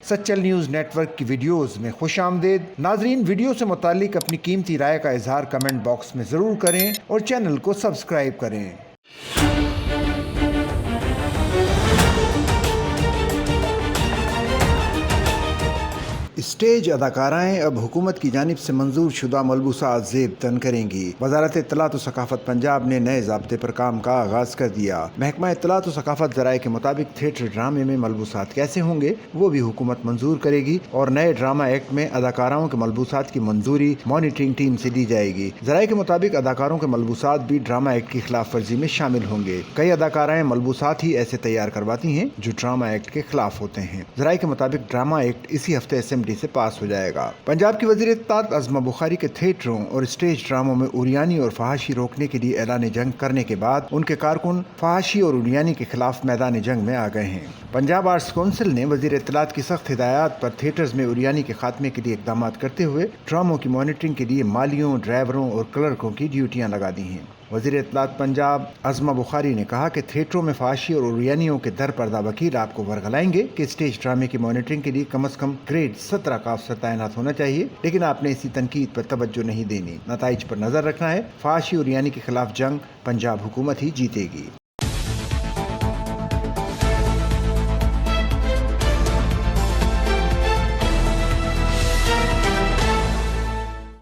Sachal news net work کی videos میں خوش آمدید۔ ناظرین، ویڈیو سے متعلق اپنی قیمتی رائے کا اظہار کمنٹ باکس میں ضرور کریں اور چینل کو سبسکرائب کریں۔ اسٹیج اداکارائیں اب حکومت کی جانب سے منظور شدہ ملبوسات زیب تن کریں گی۔ وزارت اطلاعات و ثقافت پنجاب نے نئے ضابطے پر کام کا آغاز کر دیا۔ محکمہ اطلاعات و ثقافت ذرائع کے مطابق تھیٹر ڈرامے میں ملبوسات کیسے ہوں گے وہ بھی حکومت منظور کرے گی اور نئے ڈرامہ ایکٹ میں اداکاروں کے ملبوسات کی منظوری مانیٹرنگ ٹیم سے دی جائے گی۔ ذرائع کے مطابق اداکاروں کے ملبوسات بھی ڈرامہ ایکٹ کی خلاف ورزی میں شامل ہوں گے۔ کئی اداکارائیں ملبوسات ہی ایسے تیار کرواتی ہیں جو ڈرامہ ایکٹ کے خلاف ہوتے ہیں۔ ذرائع کے مطابق ڈرامہ ایکٹ اسی ہفتے اسمبلی سے پاس ہو جائے گا۔ پنجاب کی وزیر اطلاعات عظمہ بخاری کے تھیٹروں اور اسٹیج ڈراموں میں عریانی اور فحاشی روکنے کے لیے اعلان جنگ کرنے کے بعد ان کے کارکن فحاشی اور عریانی کے خلاف میدان جنگ میں آ گئے ہیں۔ پنجاب آرٹس کونسل نے وزیر اطلاعات کی سخت ہدایات پر تھیٹرز میں عریانی کے خاتمے کے لیے اقدامات کرتے ہوئے ڈراموں کی مانیٹرنگ کے لیے مالیوں، ڈرائیوروں اور کلرکوں کی ڈیوٹیاں لگا دی ہیں۔ وزیر اطلاعات پنجاب عظمہ بخاری نے کہا کہ تھیٹروں میں فحاشی اور عریانیوں کے در پردہ وکیل آپ کو ورغلائیں گے کہ اسٹیج ڈرامے کی مانیٹرنگ کے لیے کم از کم گریڈ 17 کا افسر تعینات ہونا چاہیے، لیکن آپ نے اسی تنقید پر توجہ نہیں دینی۔ نتائج پر نظر رکھنا ہے۔ فحاشی اور عریانی کے خلاف جنگ پنجاب حکومت ہی جیتے گی۔